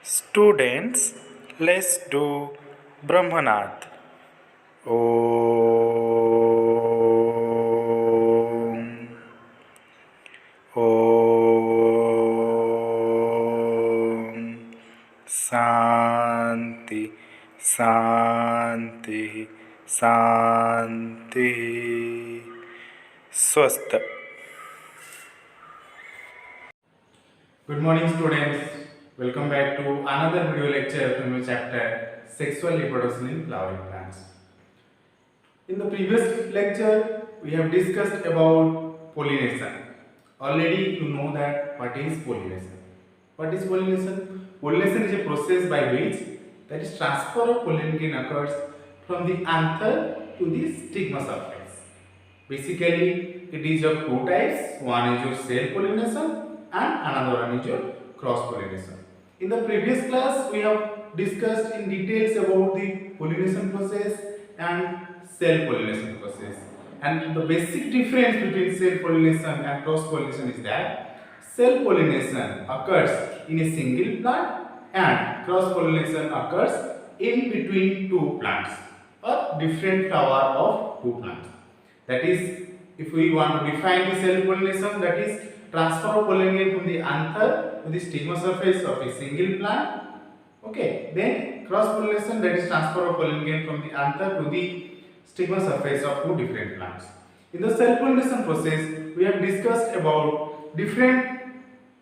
Students, let's do Brahmanath. Om. Om. Santi, Santi, Santi. Swasth. Good morning, students. Welcome back to another video lecture from your chapter Sexual Reproduction in Flowering Plants. In the previous lecture, we have discussed about pollination. Already you know that what is pollination. What is pollination? Pollination is a process by which that is transfer of pollen grain occurs from the anther to the stigma surface. Basically, it is of two types. One is your self pollination and another one is your cross pollination. In the previous class, we have discussed in details about the pollination process and self pollination process. And the basic difference between self pollination and cross pollination is that self pollination occurs in a single plant and cross pollination occurs in between two plants or different flower of two plants. That is, if we want to define the self pollination, that is transfer of pollen grain from the anther to the stigma surface of a single plant. Okay, then cross pollination, that is transfer of pollen grain from the anther to the stigma surface of two different plants. In the self pollination process, we have discussed about different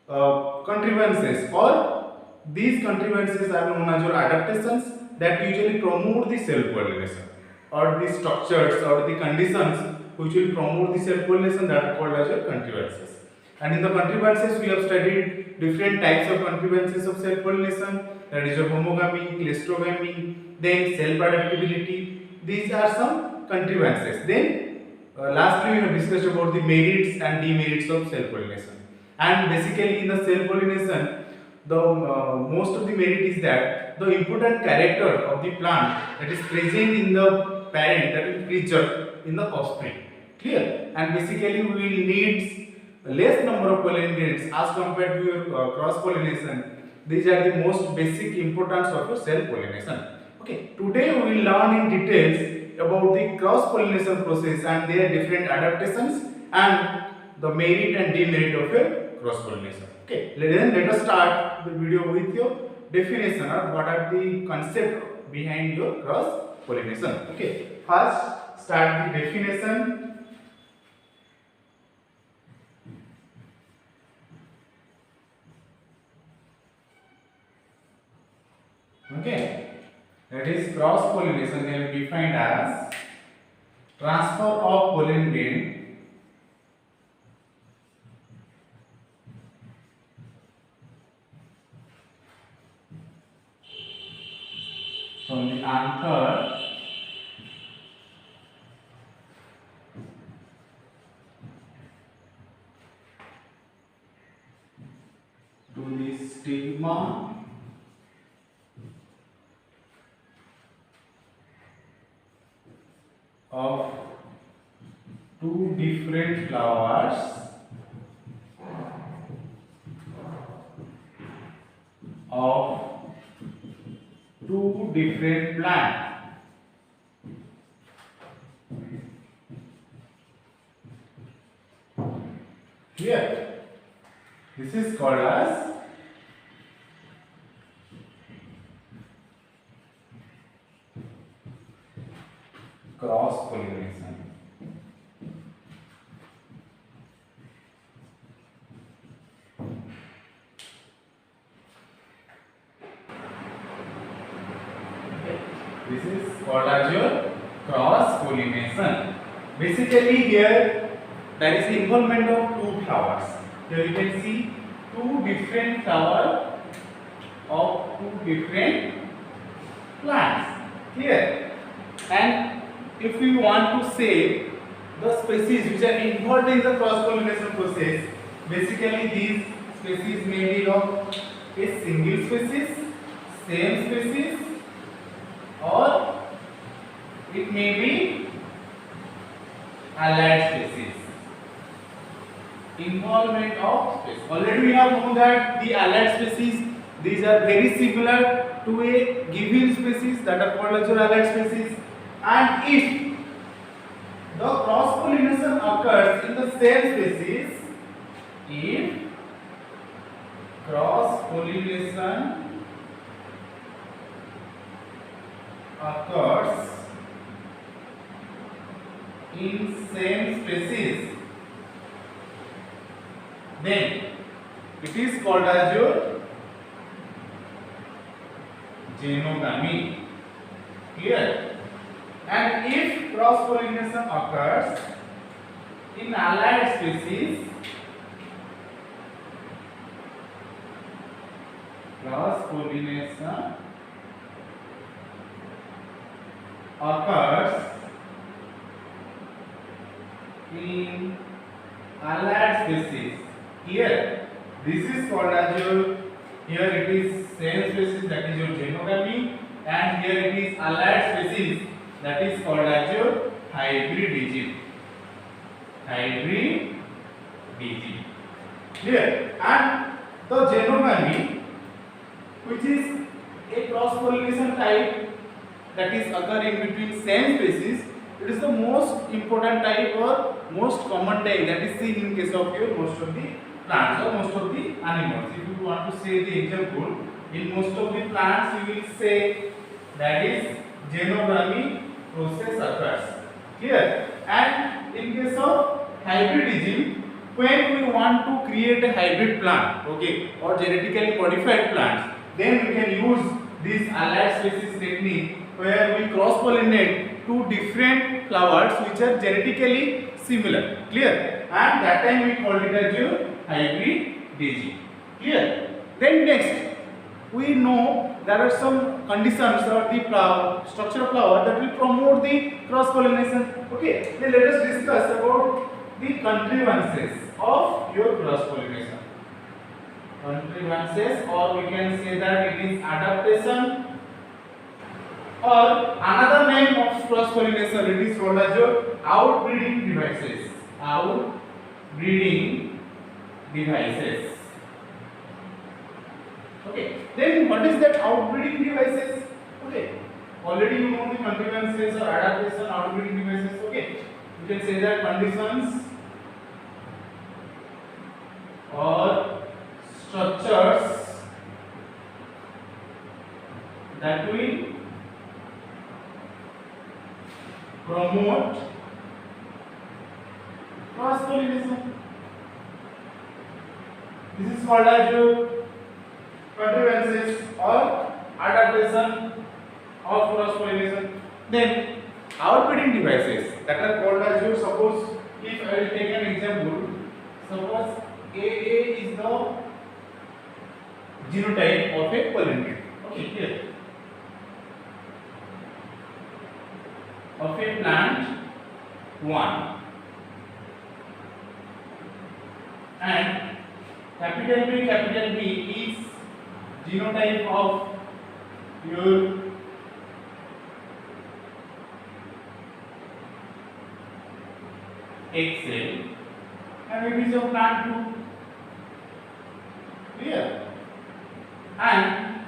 contrivances, or these contrivances are known as your adaptations that usually promote the self pollination, or the structures or the conditions which will promote the self pollination that are called as your contrivances. And in the contrivances, we have studied different types of contrivances of self pollination, that is your homogamy, clastrogamy, then self adaptability. These are some contrivances. Then lastly, we have discussed about the merits and demerits of self pollination. And basically, in the self pollination, the most of the merit is that the important character of the plant that is present in the parent, that will preserve in the offspring. Clear? And basically, we will need less number of pollen grains as compared to your cross pollination. These are the most basic importance of your self pollination. Okay, today we will learn in details about the cross pollination process and their different adaptations and the merit and demerit of your cross pollination. Okay, then let us start the video with your definition, or what are the concept behind your cross pollination. Okay, first start the definition. Okay, that is cross pollination can be defined as transfer of pollen grain from the anther to the stigma of two different flowers of two different plants. Here, this is called as cross pollination. This is called as your cross pollination. Basically, here there is the involvement of two flowers. Here you can see two different flowers of two different plants. Clear? And if we want to say the species which are involved in the cross pollination process, basically these species may be of a single species, same species, or it may be allied species. Involvement of species. Already we have known that the allied species These are very similar to a given species that are called as your allied species. And if the cross pollination occurs in the same species, if cross pollination occurs in same species, then it is called as your genogamy. Clear? And if cross pollination occurs in allied species, cross pollination occurs in allied species. Here, this is called as your, here it is same species, that is your genogamy, and here it is allied species, that is called as your hybridism. Hybridism. Clear? And the genogamy, which is a cross pollination type that is occurring between same species, it is the most important type or most common type that is seen in case of your most of the plants or most of the animals. If you want to say the example, in most of the plants you will say that is genogamy process occurs. Clear? And in case of hybridism, when we want to create a hybrid plant, okay, or genetically modified plants, then we can use this allied species technique where we cross pollinate two different flowers which are genetically similar. Clear? And that time we call it as your hybridism. Clear? Then next, we know there are some conditions or the structure of flower that will promote the cross pollination. Okay, then let us discuss about the contrivances of your cross pollination. Contrivances, or we can say that it is adaptation, or another name of cross pollination, it is called as your outbreeding devices. Outbreeding devices. Okay, then what is that outbreeding devices? Okay, already you know the contrivances or adaptation, outbreeding devices. Okay, you can say that conditions or structures that will promote cross pollination. This is called as your contrivances or adaptation of cross pollination. Then outbreeding devices that are called as your, suppose if I will take an example, suppose AA is the genotype of a pollen grain. Okay, here of a plant 1, and capital B is genotype of your egg cell, and it is of plant 2. Clear? And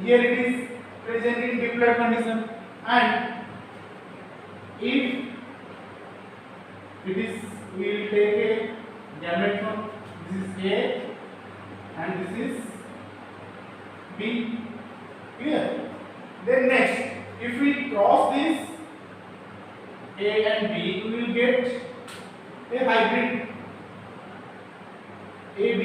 here it is present in diploid condition, and if it is, we will take a gamete from, this is A and this is B. Clear? Then next, if we cross this A and B, we will get a hybrid AB.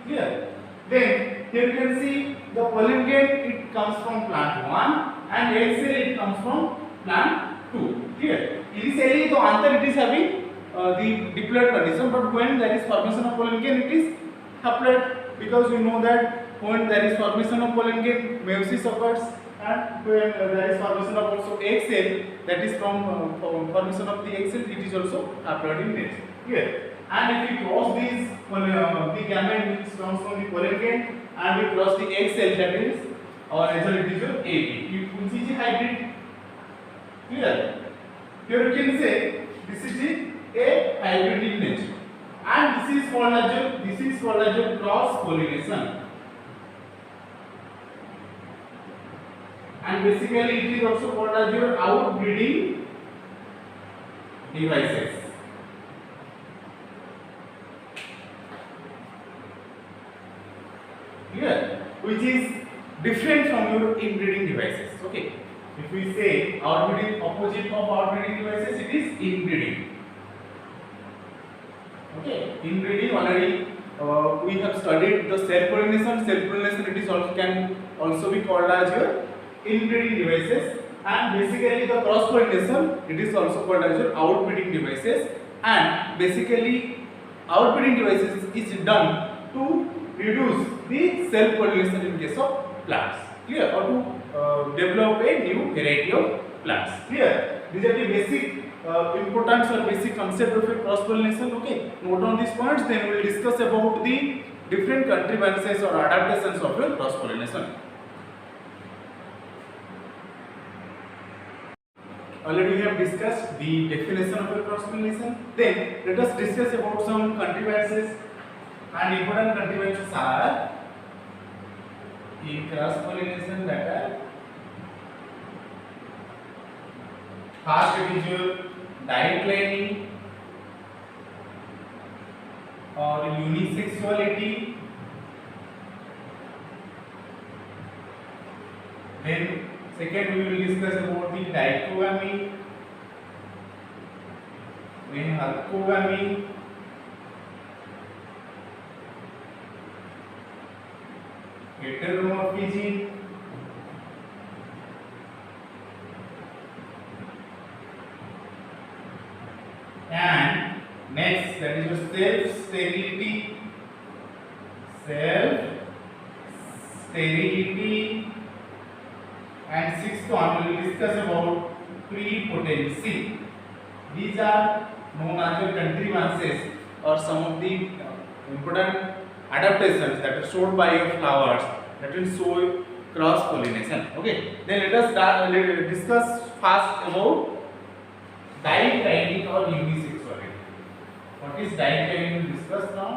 Clear? Then here you can see the pollen grain, it comes from plant 1 and egg cell it comes from plant 2. Clear? Initially the anther it is having the diploid condition, but when there is formation of pollen grain it is haploid, because you know that when there is formation of pollen grain meiosis occurs, and when there is formation of also egg cell, that is from formation of the egg cell, it is also haploid in nature. Clear? And if we cross these the gamete which comes from the pollen grain and we cross the egg cell, that is our result, it is your AB. Which is a hybrid. Clear? Here you can say this is a hybrid in nature, and this is called as your cross pollination. and basically it is also called as your outbreeding devices. Clear? Which is different from your inbreeding devices. Okay. If we say outbreeding, opposite of outbreeding devices, it is inbreeding. Okay. Inbreeding already we have studied the self pollination. Self pollination it is also can also be called as your inbreeding devices, and basically the cross pollination it is also called as your outbreeding devices, and basically outbreeding devices is done to reduce the self pollination in case of plants. Clear? Or to develop a new variety of plants. Clear? These are the basic importance or basic concept of a cross pollination. Okay, note on these points, then we will discuss about the different contrivances or adaptations of a cross pollination. Already we have discussed the definition of a cross pollination. Then let us discuss about some contrivances, and important contrivances are in cross pollination that are first it is your diclining or unisexuality, then second we will discuss about the dichogamy, then alchogamy, heteromorphism, and next that is your self sterility, and sixth one we will discuss about prepotency. These are known as your contrivances or some of the important adaptations that are showed by your flowers that will show cross pollination. Okay, then let us discuss first about diclining or unisexuality. What is diclining? We will discuss now.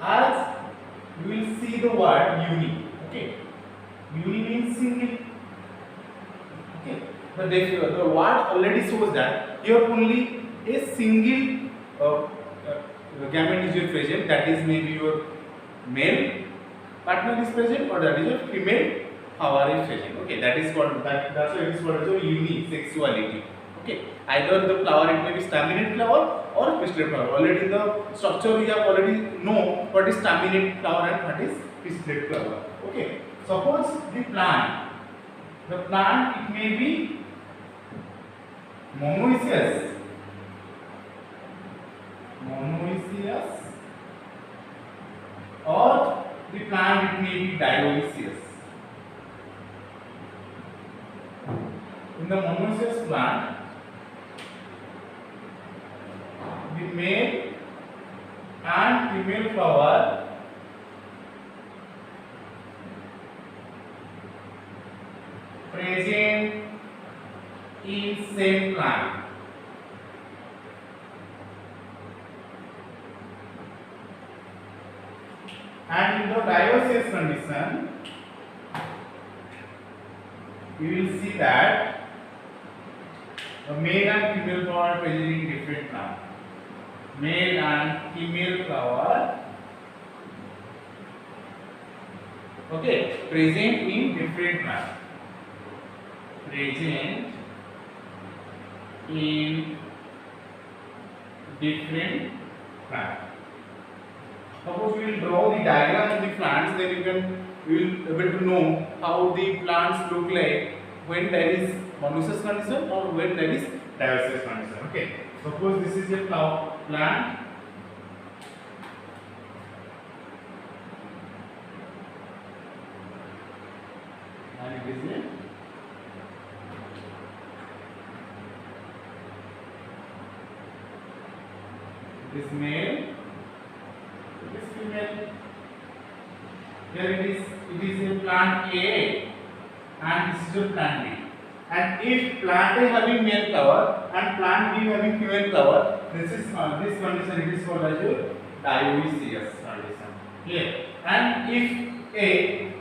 As you will see the word uni. Okay, uni means single. Okay, the word already shows that here only a single gamete is your present. That is maybe your male partner is present, or that is your female flower is present. Okay, that is what that's why it is called as your unisexuality. Okay, either the flower it may be staminate flower or pistilate flower. Already in the structure we have already know what is staminate flower and what is pistilate flower. Okay, suppose the plant it may be monoecious, or the plant it may be dioecious. In the monoecious plant, the male and female flower present in same plant. And in the dioecious condition, you will see that the male and female flower are present in different plants. Male and female flower, okay, present in different plants. Present in different plants. Suppose we will draw the diagram of the plants, then we will able to know how the plants look like when there is monoecious condition or when there is dioecious condition. Okay. Suppose this is a flower plant. And it is a this male, this female. Here it is a plant A and this is a plant B. And if plant A having male flower and plant B having female flower, this condition it is called as your dioecious condition. Here, and if a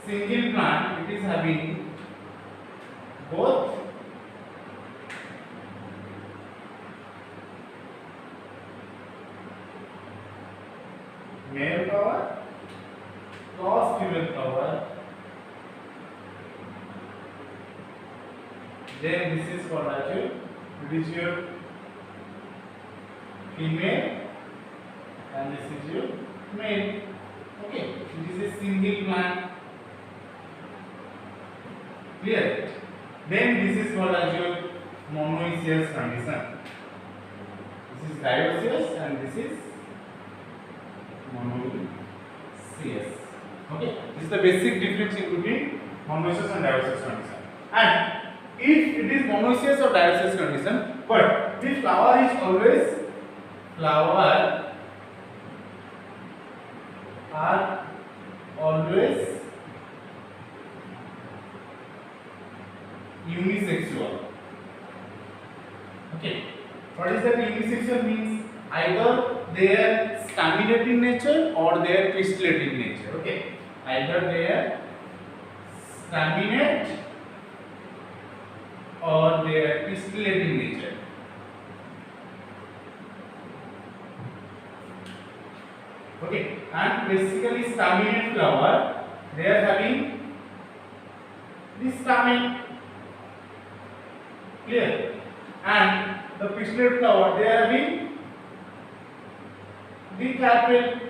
single plant, it is having both male flower cross female flower, then this is called as your female and this is your male. Okay, this is a single plant. Clear? Then this is called as your monoecious condition. This is dioecious and this is monoecious. Okay, this is the basic difference between monoecious and dioecious condition. And if it is monoecious or dioecious condition, but the flower are always unisexual. Okay, what is that unisexual means? Either they are staminate in nature or they are pistillate in nature. Okay, either they are staminate or they are pistillate in nature. Okay, and basically staminate flower, they are having this stamen. Clear? And the pistillate flower, they are having the carpel.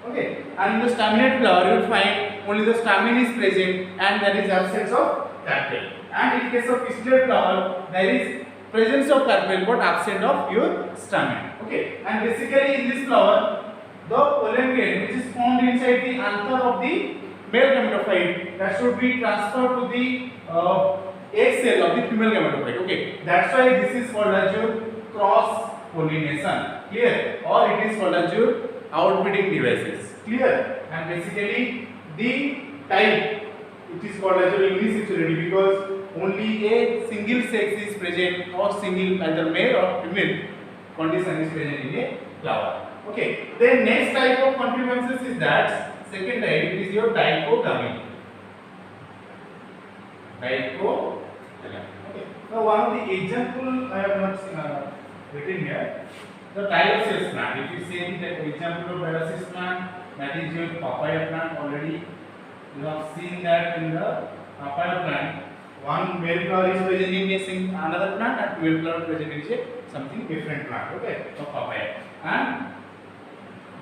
Okay, and in the staminate flower you will find only the stamen is present and there is absence of carpel. And in case of pistillate flower, there is presence of carpel but absent of your stamen. Okay, and basically in this flower, the pollen grain which is found inside the anther of the male gametophyte, that should be transferred to the egg cell of the female gametophyte. Okay, that's why this is called as your cross pollination. Clear? Or it is called as your outbreeding devices. Clear? And basically the type, it is called as your unisexuality because only a single sex is present or single either male or female condition is present in a flower. Okay, then next type of contrivances is that second type, it is your dichogamy. Dichogamy. Okay, now one of the example I have not written here, the dioecious plant. If you say the example of dioecious plant, that is your papaya plant. Already you have seen that in the papaya plant, one male flower is present in another plant and female flower present in something different plant. Okay, so papaya. And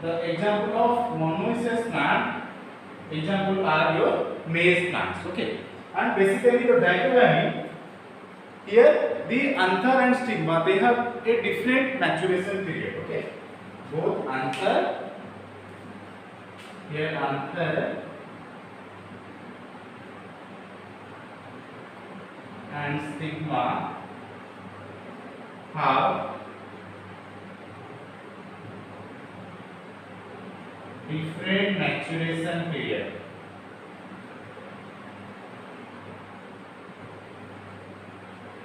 the example of monoecious plant, example are your maize plants. Okay, and basically the dichogamy, here the anther and stigma, they have a different maturation period. Okay, both anther, here anther and stigma have different maturation period.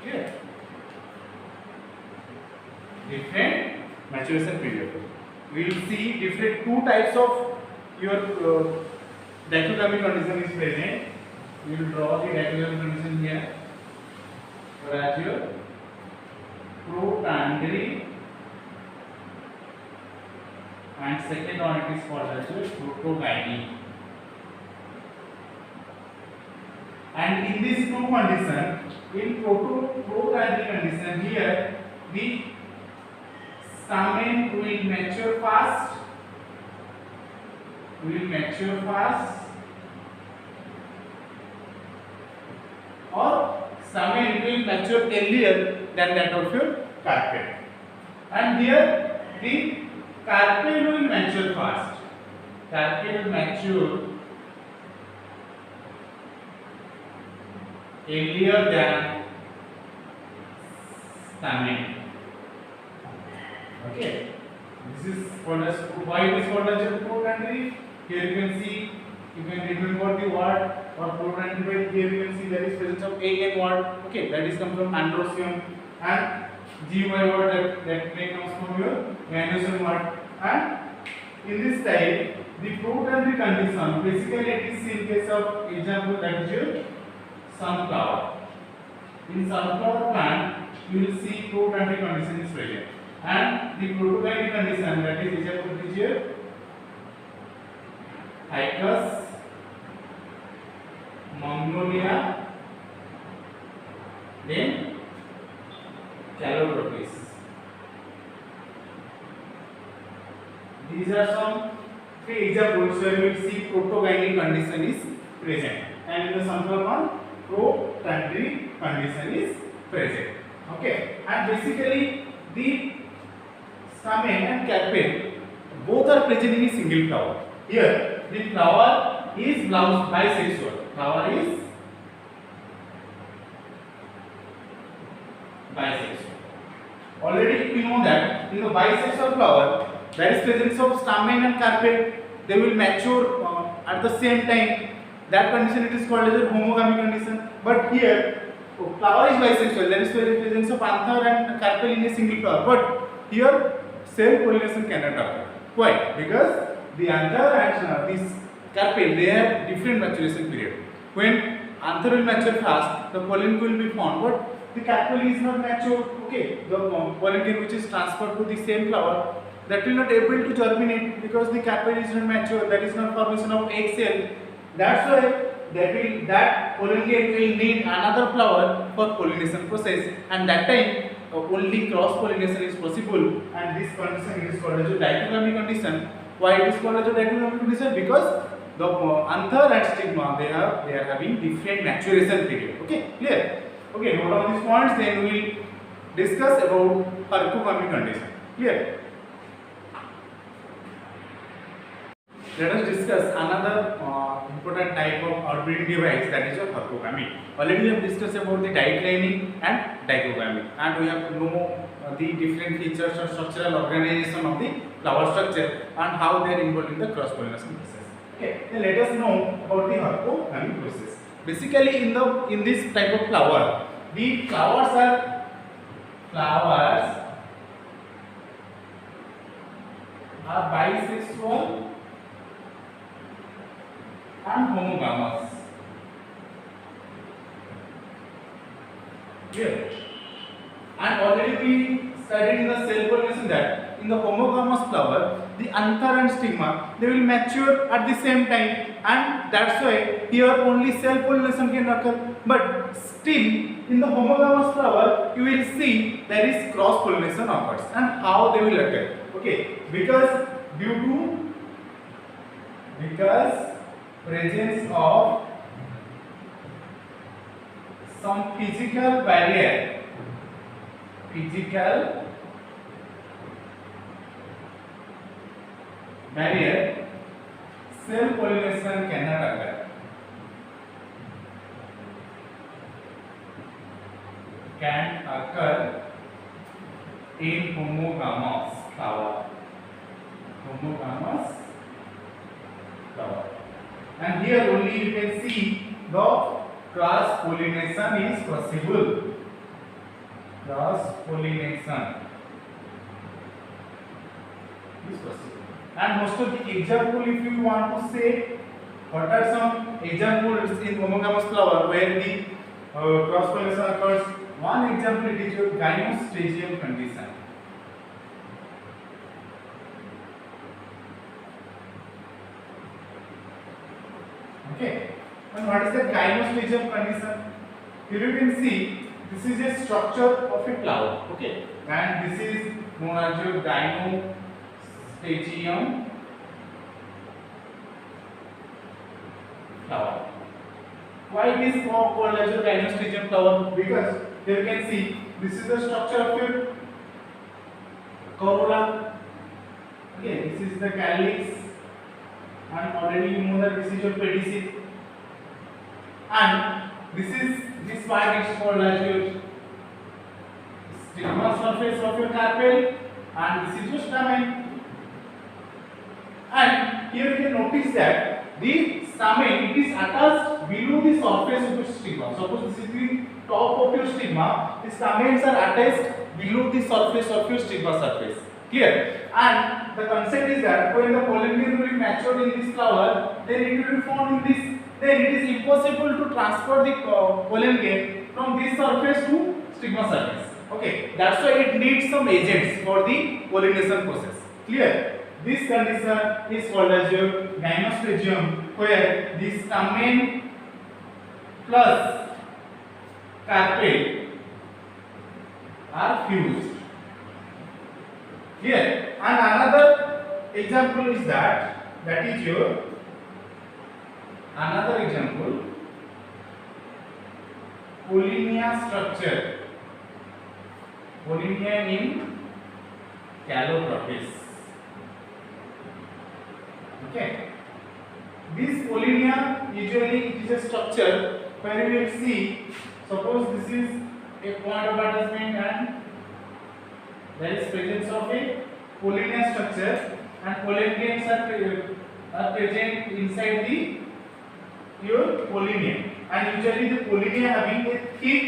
Clear? Different maturation period. We will see different two types of your dichogamy condition is present. We will draw the dichogamy condition here. Whereas your protandry and second one it is called as your protogyny. And in this two condition, in protandry condition, here the stamen will mature fast, or stamen will mature earlier than that of your carpel. And here the carpel will mature fast. Carpel will mature earlier than stamen. Okay, this is called as, why it is called as a protandry. Here you can see, you can remember the word or protandry. Here you can see there is presence of A N word. Okay, that is come from androecium. And G by what that may comes from your gynosium word. And in this type, the fruit and the condition basically it is in case of example that is your sunflower. In sunflower plant, you will see fruit and the condition is present. And the protogynous condition that is example is your Ficus magnolia, then Calotropis. These are some three examples where you will see protogynous condition is present, and in the sunflower one, protandry condition is present. Okay, and basically the stamen and carpel both are present in a single flower. Here, the flower is bisexual. Flower is bisexual. Already we know that in the bisexual flower, there is presence of stamen and carpel. They will mature at the same time. That condition it is called as a homogamy condition. But here, flower is bisexual. There is presence of anther and carpel in a single flower. But here, self pollination cannot occur. Why? Because the anther and this carpel they have different maturation period. When anther will mature fast, the pollen will be formed. But the carpel is not mature. Okay, the pollen grain which is transferred to the same flower, that will not able to germinate because the carpel is not mature. There is no formation of egg cell. That's why that pollen grain will need another flower for pollination process, and that time only cross pollination is possible, and this condition is called as a dichogamy condition. Why it is called as a dichogamy condition? Because the anther and stigma they are having different maturation period. Okay, clear? Okay, note down these points. Then we will discuss about hercogamy condition. Clear? Let us discuss another important type of outbreeding device, that is a hercogamy. Already we have discussed about the diet lining and dichogamy, and we have know the different features or structural organization of the flower structure and how they are involved in the cross pollination process. Okay, then let us know about the hercogamy process. Basically, in this type of flower, the flowers are bisexual and homogamous. Clear? And already we studied in the cell pollination that in the homogamous flower, the anther and stigma they will mature at the same time, and that's why here only cell pollination can occur. But still, in the homogamous flower, you will see there is cross pollination occurs, and how they will occur. Okay, because presence of some physical barrier cell pollination cannot occur. Can occur in homogamous flower. And here only you can see the cross pollination is possible. Cross pollination is possible. And most of the example, if you want to say what are some examples in homogamous flower where the cross pollination occurs, one example is your gynostragium condition. Okay, and what is the gynostragium condition? Here you can see this is a structure of a flower. Okay, and this is known as your gynostragium flower. Why it is called as a gynostragium flower? Because here you can see this is the structure of your corolla. Okay, this is the calyx, and already you know that this is your pedicel, and this part is called as your stigma surface of your carpel, and this is your stamen. And here you can notice that the stamen it is attached below the surface of the stigma. Suppose this is the top of your stigma, the stamens are attached below the surface of your stigma surface. Clear? And the concept is that when the pollen grain will be matured in this flower, then it will be found in this. Then it is impossible to transfer the pollen grain from this surface to stigma surface. Okay, that's why it needs some agents for the pollination process. Clear? This condition is called as your gynostregium, where the stamen plus carpel are fused. Clear? And another example is that is your another example, pollinia structure. Pollinia in Calotropis. Okay. This pollinia usually it is a structure where you will see, suppose this is a point of attachment and there is presence of a pollinia structure and pollen grains are present inside the your pollinia, and usually the pollinia having a thick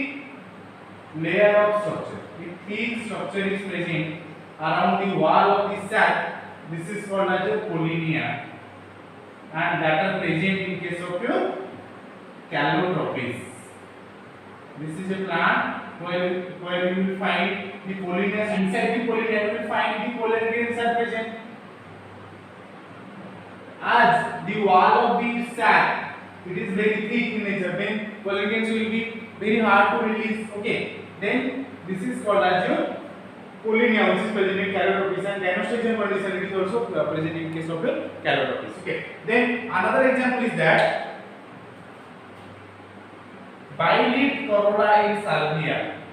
layer of structure. A thick structure is present around the wall of the sac. This is called as a pollinia, and that are present in case of your Calotropis. This is a plant where you will find the pollinia. Inside the pollinia you will find the pollen grains are present. As the wall of the sac, it is very thick in nature, then pollen grains will be very hard to release. Okay, then this is called as your pollinia, which is present in Calotropis, and gynostregium condition it is also present in case of your Calotropis. Okay, then another example is that bi-leaf corolla in Salvia.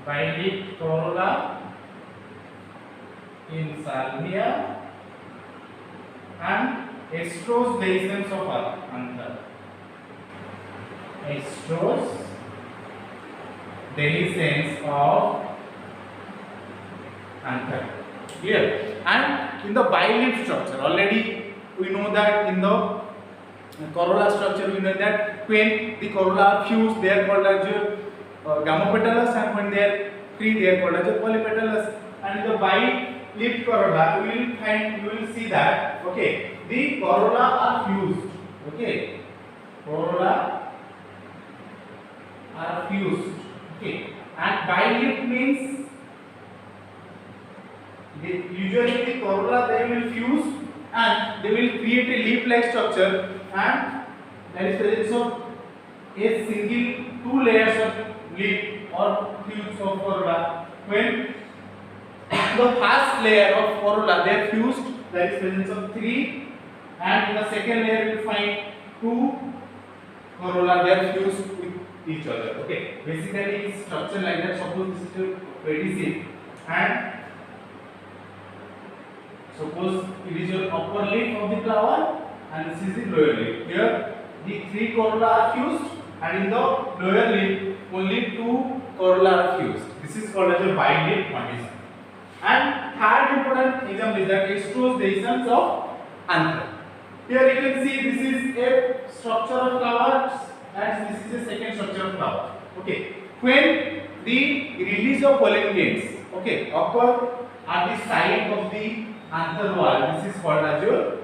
Bi-leaf corolla in Salvia and estrous dehiscence of anther. Estrous dehiscence of anther. Here, and in the bi-leaf structure, already we know that in the corolla structure, we know that when the corolla are fused, they are called as your gamopetalous, and when they are free, they are called as your polypetalous. And in the bi-leaf corolla, you will see that okay, the corolla are fused. Okay, corolla are fused. Okay, and bi-leaf means usually the corolla they will fuse and they will create a leaf-like structure, and there is presence of a single two layers of leaf or fuse of corolla. When the first layer of corolla they are fused, there is presence of three, and in the second layer you will find two corolla they are fused with each other. Okay, basically it's structure like that. Suppose this is your pedicel, and suppose it is your upper leaf of the flower and this is the lower leaf. Here the three corolla are fused, and in the lower leaf only two corolla are fused. This is called as a bi-leaf condition. And third important example is that estrous dehiscence of anther. Here you can see this is a structure of flowers and this is a second structure of flower. Okay, when the release of pollen grains okay occur at the side of the anther wall, this is called as your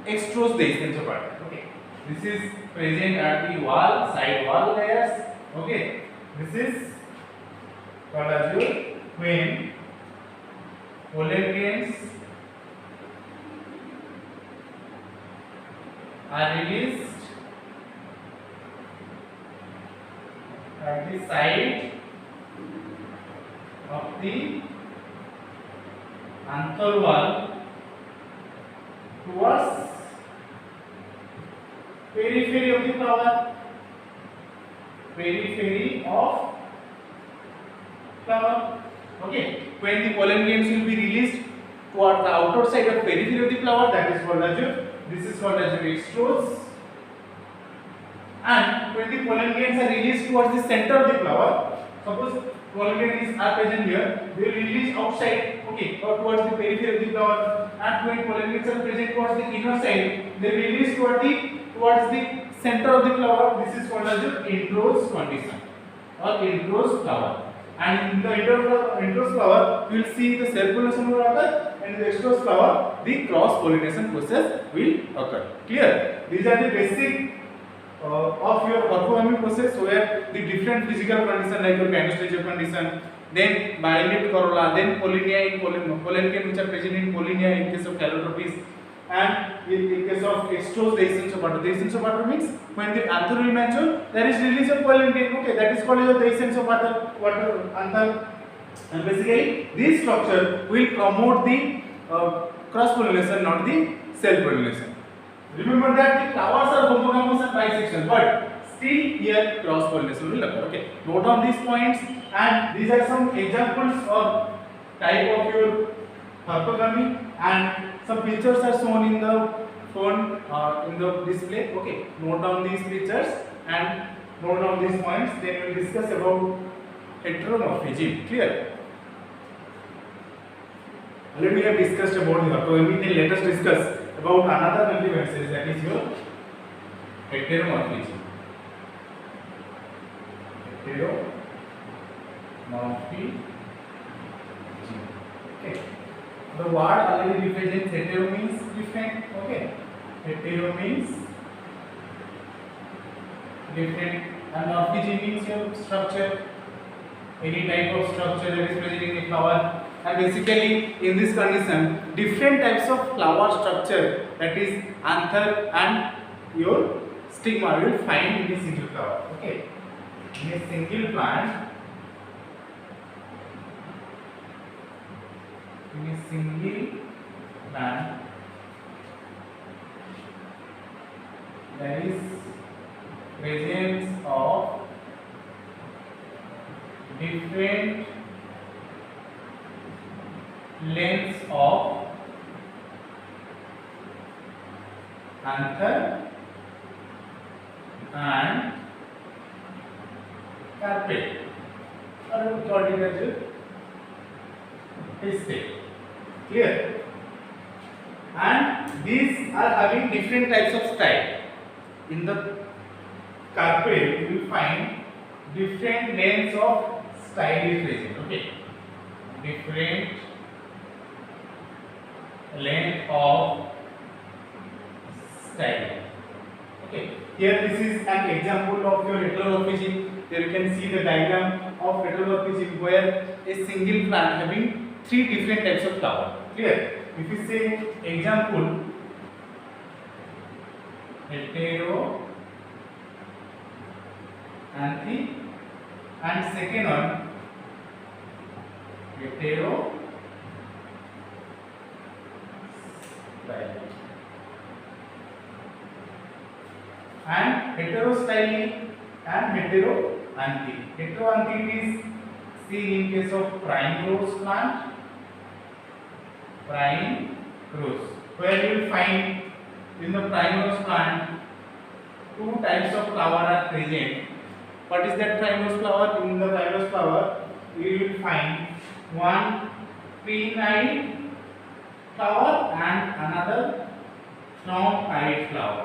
estrous dehiscence of anther. Okay, this is present at the wall, side wall layers. Okay, this is called as your when pollen grains are released at the side of the anther wall towards periphery of the flower, periphery of flower. Okay, when the pollen grains will be released toward the outer side of periphery of the flower, that is called as your, this is called as your estrous. And when the pollen grains are released towards the center of the flower, Suppose pollen grains are present here, they will release outside, okay, or towards the periphery of the flower. And when pollen grains are present towards the inner side, they will release towards the center of the flower. This is called as the introse condition or introse flower. And in the introse flower, you will see the self pollination will occur, and in the extrose flower, the cross pollination process will occur. Clear? These are the basic of your orthogamy process, where the different physical condition like your gynostagio condition, then bilated corolla, then pollinia in pollen grain which are present in pollinia in case of calotropis, and in case of extrose dehiscence of water. Dehiscence of water means when the anther will mature, there is release of pollen grain. Okay, that is called as dehiscence of water anther. And basically, this structure will promote the cross pollination, not the self pollination. Remember that the flowers are homogynous and bisexual, but still here cross pollination will occur. Okay, note down these points, and these are some examples of type of your orthogamy, and some pictures are shown in the phone in the display. Okay, note down these pictures and note down these points. Then we will discuss about heteromorphism. Clear? Already we have discussed about the orthogamy. Then let us discuss about another complement series, that is your heteromorphism. Heteromorphism. Okay. The word already represents hetero means different. Okay. Hetero means different, and morphism means your structure, any type of structure that is present in the flower. And basically, in this condition, different types of flower structure, that is anther and your stigma, you will find in a single flower. Okay, in a single plant, there is presence of different lengths of anther and carpet, or we call it as a pistil. Clear? And these are having different types of style. In the carpet, you will find different lengths of style is present. Okay, different length of style. Okay, here this is an example of your heteromorphism. Here you can see the diagram of heteromorphism, where a single plant having three different types of flower. Clear? If you say example, hetero anthy, and second one hetero style, and heterostyly and heteroanthy. Heteroanthy is seen in case of primrose plant, primrose, where you will find in the primrose plant two types of flower are present. What is that primrose flower? In the primrose flower, you will find one pin-eyed flower and another strong-eyed flower.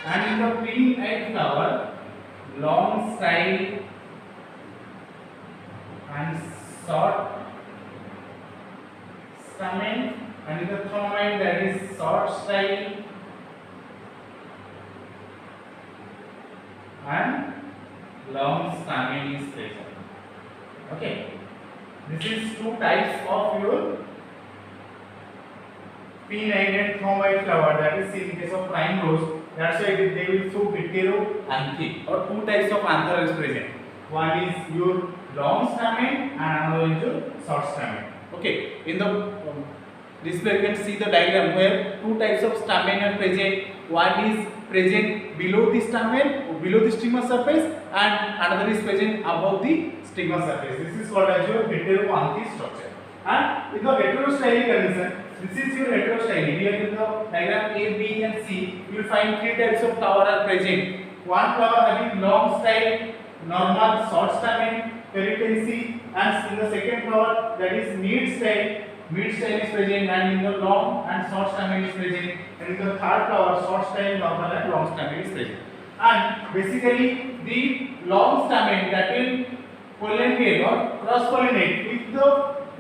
And in the pin-eyed flower, long style and short stamen, and in the thorn-eyed, that is short style and long stamen is present. Okay, this is two types of your pin-eyed and thorn-eyed flower, that is in case of primrose. That's why they will show heteroanthy, or two types of anther is present. One is your long stamen and another is your short stamen. Okay, in the display you can see the diagram where two types of stamen are present. One is present below the stamen, below the stigma surface, and another is present above the stigma surface. This is called as your heteroanthy structure. And in the heterostyly condition, this is your heterostyly. Here in the diagram A, B, and C, you will find three types of flower are present. One flower having long style normal short stamen, peritency, and in the second flower that is mid style. Mid style is present, and in the long and short stamen is present, and in the third flower short style, normal and long stamen is present. And basically the long stamen that will pollinate or cross pollinate with the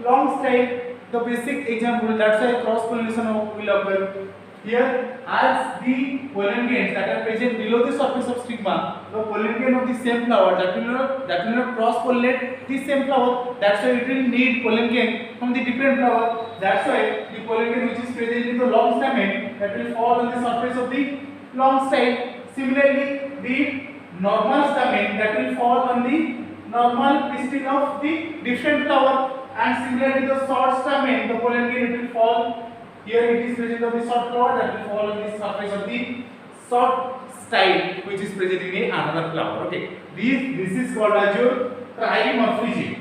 long style. The basic example, that's why cross pollination will occur here. As the pollen grains that are present below the surface of stigma, the pollen grain of the same flower that will not cross pollinate the same flower, that's why it will need pollen grain from the different flower. That's why the pollen grain which is present in the long stamen that will fall on the surface of the long style. Similarly, the normal stamen that will fall on the normal pistil of the different flower. And similarly, the short stamen, the pollen grain, it will fall here. It is present on the short flower that will fall on the surface of the short style, which is present in another flower. Okay, this is called as your trimorphism.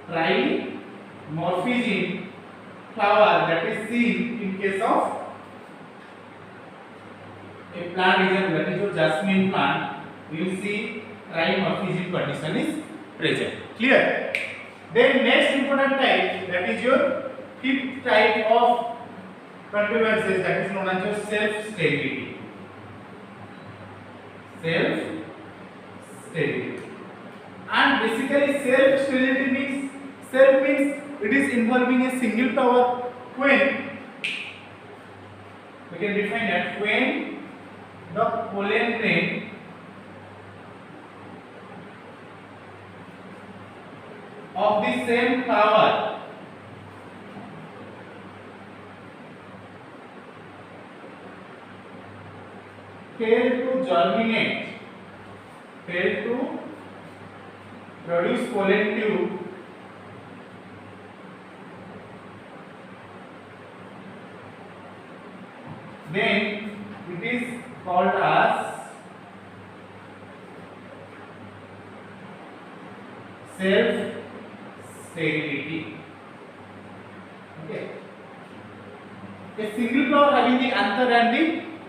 Trimorphism flower that is seen in case of a plant example, that is your jasmine plant. You will see trimorphism condition is present. Clear? Then next important type, that is your fifth type of contrivances, that is known as your self-sterility. Self-sterility. And basically self-sterility means, self means it is involving a single flower when, we can define that, when the pollen grain of the same flower fail to germinate, fail to produce pollen tube, then it is called as self-sterility. Okay. A single flower having the anther and the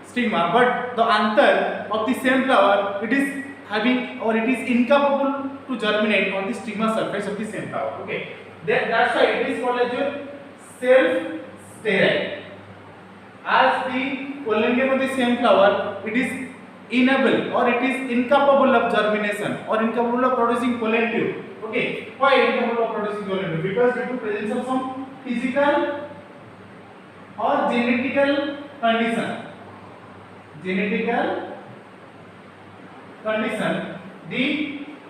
stigma, but the anther of the same flower, it is having, or it is incapable to germinate on the stigma surface of the same flower. Okay. That's why it is called as your self-sterile. As the pollen grain of the same flower, it is unable or it is incapable of germination or incapable of producing pollen tube. Okay, why incapable of producing pollen tube? Because due to presence of some physical or genetical condition. The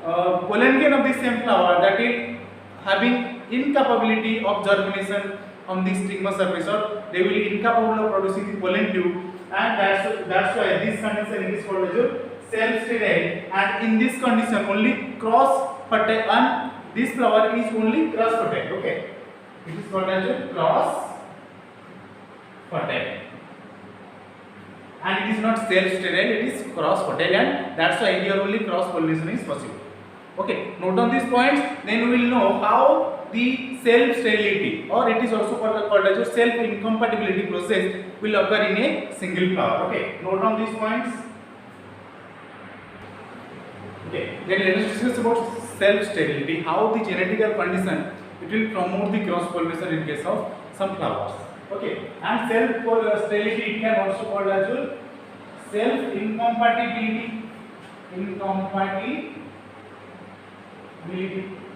pollen grain of the same flower that is having incapability of germination on the stigma surface, or they will be incapable of producing the pollen tube, and that's why this condition is called as self-sterile. And in this condition only cross fertile, and this flower is only cross fertile. Okay, it is called as cross fertile, and it is not self-sterile, it is cross fertile, and that's why here only cross pollination is possible. Okay, note down these points, then we will know how the self-sterility, or it is also called as a self-incompatibility process, will occur in a single flower. Okay, note down these points. Okay, then let us discuss about self-sterility, how the genetical condition it will promote the cross pollination in case of some flowers. Okay, and self-sterility it can also called as a self-incompatibility.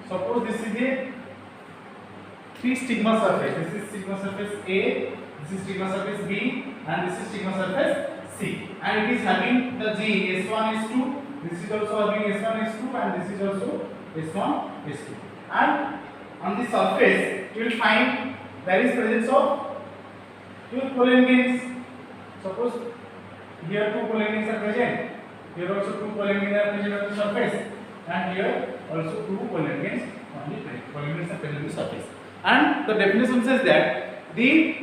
Suppose this is a three stigma surface. This is stigma surface A, this is stigma surface B, and this is stigma surface C. And it is having the gene S1, S2. This is also having S1, S2, and this is also S1, S2. And on the surface, you will find there is presence of two pollen grains. Suppose here two pollen grains are present. Here also two pollen grains are present on the surface, and here also two pollen grains on the pollen grains are present on the surface. And the definition says that due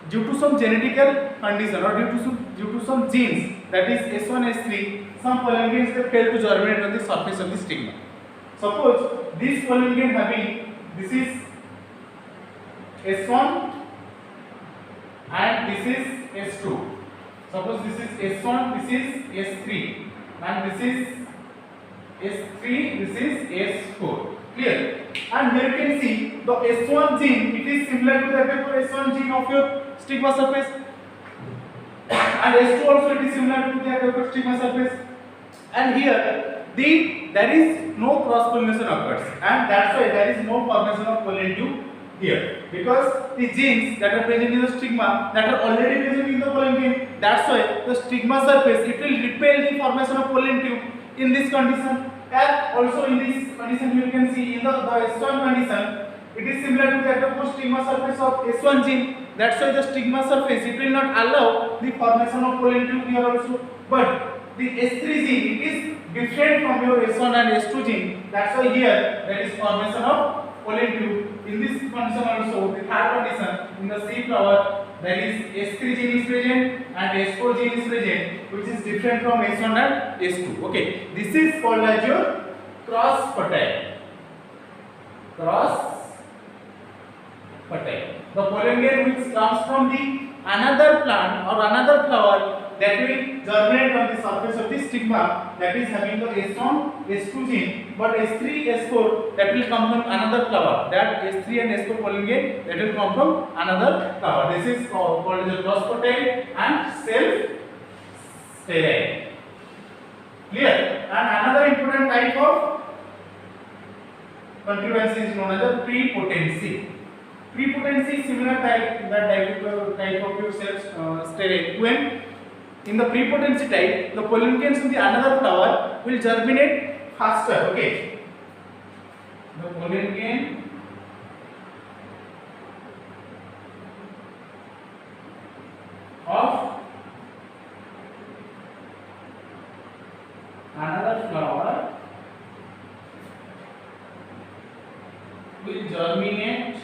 to some genetical condition or due to some genes, that is S1, S3, some pollen grains they fail to germinate on the surface of the stigma. Suppose this pollen grain having, this is S1 and this is S2. Suppose this is S1, this is S3, and this is S3, this is S4. Clear? And here you can see the S1 gene, it is similar to that of S1 gene of your stigma surface. And S2 also it is similar to that of stigma surface. And here there is no cross pollination occurs, and that's why there is no formation of pollen tube here, because the genes that are present in the stigma that are already present in the pollen grain, that's why the stigma surface it will repel the formation of pollen tube in this condition. And also in this condition you can see in the S1 condition it is similar to that of the stigma surface of S1 gene. That's why the stigma surface it will not allow the formation of pollen tube here also. But the S3 gene it is different from your S1 and S2 gene. That's why here there is formation of pollen tube. In this condition also, the third condition, in the C flower there is S3 gene is present and S4 gene is present, which is different from S1 and S2. Okay, this is called as your cross fertile. Cross fertile. The pollen grain which comes from the another plant or another flower that will germinate on the surface of the stigma, that is having the S1, S2 gene, but S3, S4 that will come from another flower. That S3 and S4 pollen grain that will come from another flower. This is called the cross fertile and self sterile. Clear? And another important type of contrivancy is known as the prepotency. Prepotency is similar type of your self sterile. When in the prepotency type, the pollen grains in the another flower will germinate faster. Okay, the pollen grain of another flower will germinate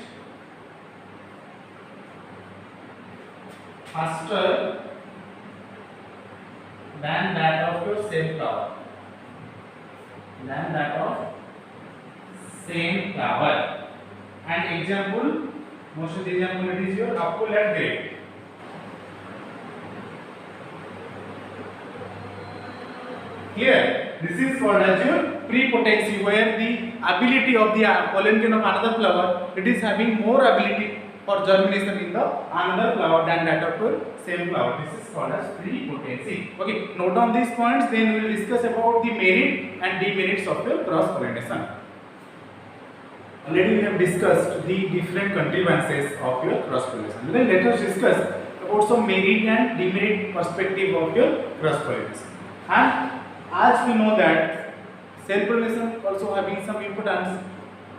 faster than that of your same flower. And example, most of the example it is your apple and grape. Clear? This is called as your prepotency, where the ability of the pollen grain of another flower it is having more ability for germination in the another flower than that of your same flower. This is called as prepotency. Okay, note down these points, then we will discuss about the merit and demerits of your cross pollination. Already we have discussed the different contrivances of your cross pollination. Then let us discuss about some merit and demerit perspective of your cross pollination. And as we know that self pollination also having some important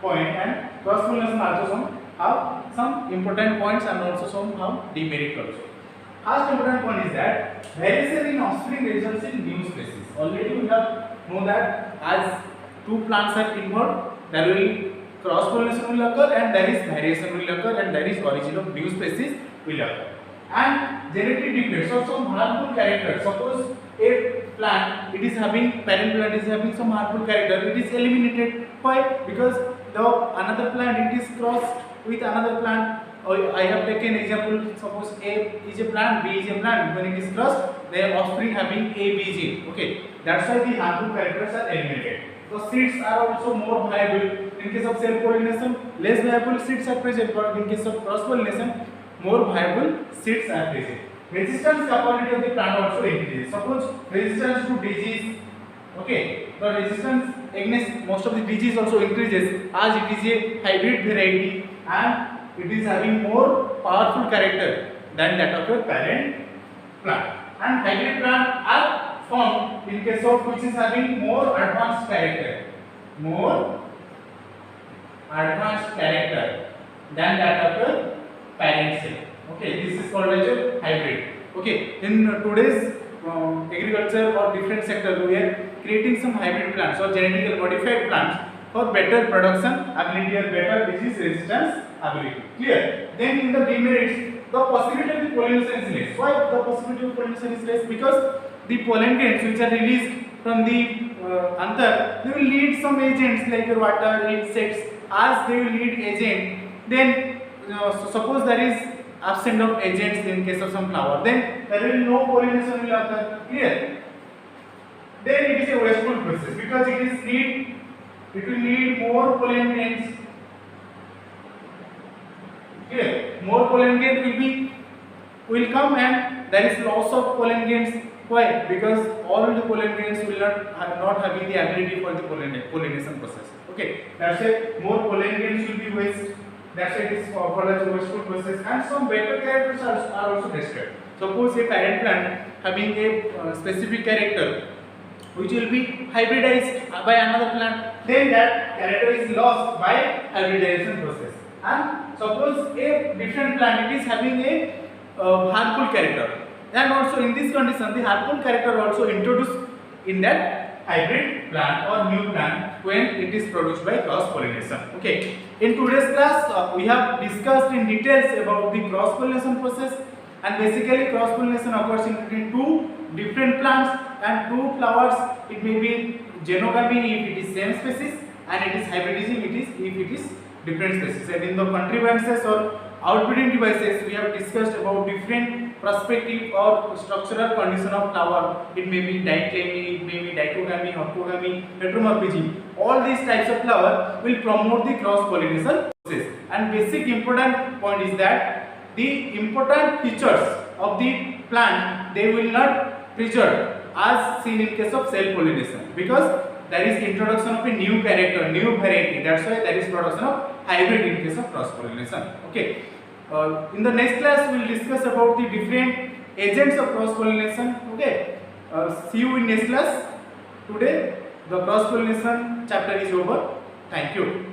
point, and cross pollination also have some important points and also some have demerit also. First important point is that variation in offspring results in new species. Already we have know that as two plants are involved, there will cross pollination will occur and there is variation will occur and there is origin of new species will occur. And genetic defects or some harmful character. Suppose a plant it is having parent plant is having some harmful character, it is eliminated. Why? Because the another plant it is crossed with another plant. I have taken example, suppose A is a plant, B is a plant. When it is crossed, their offspring having A, B gene. Okay, that's why the harmful characters are eliminated. The seeds are also more viable. In case of self pollination, less viable seeds are present, but in case of cross pollination, more viable seeds are present. Resistance capability of the plant also increases. Suppose resistance to disease. Okay, the resistance against most of the disease also increases as it is a hybrid variety and it is having more powerful character than that of your parent plant. And hybrid plant are formed in case of which is having more advanced character than that of your parent cell. Okay, this is called as a hybrid. Okay, in today's agriculture or different sector, we are creating some hybrid plants or genetically modified plants for better production ability or better disease resistance ability. Clear? Then in the demerits, the possibility of the pollination is less. Why the possibility of pollination is less? Because the pollen grains which are released from the anther, they will need some agents like your water, insects. As they will need agent, then suppose there is absence of agents in case of some flower, then there will no pollination will occur. Clear? then it is a wasteful process because it will need more pollen grains. Okay, more pollen grains will come and there is loss of pollen grains. Why? Because all the pollen grains will not having the ability for the pollination process. Okay, that's why more pollen grains will be waste. That's why it is called as wasteful process. And some better characters are also destroyed. Suppose a parent plant having a specific character which will be hybridized by another plant, then that character is lost by hybridization process. And suppose a different plant it is having a harmful character, and also in this condition the harmful character also introduced in that hybrid plant or new plant when it is produced by cross pollination. Okay, in today's class we have discussed in details about the cross pollination process, and basically cross pollination occurs in between two different plants and two flowers. It may be genogamy if it is same species, and it is hybridizing if it is different species. And in the contrivances or outbreeding devices we have discussed about different prospective or structural condition of flower. It may be dichemy, it may be dichogamy, orthogamy, heteromorphism. All these types of flower will promote the cross pollination process. And basic important point is that the important features of the plant they will not preserve as seen in case of self pollination, because there is introduction of a new character, new variety. That's why there is production of hybrid in case of cross pollination. Okay. In the next class we will discuss about the different agents of cross pollination. Okay. See you in next class. Today the cross pollination chapter is over. Thank you.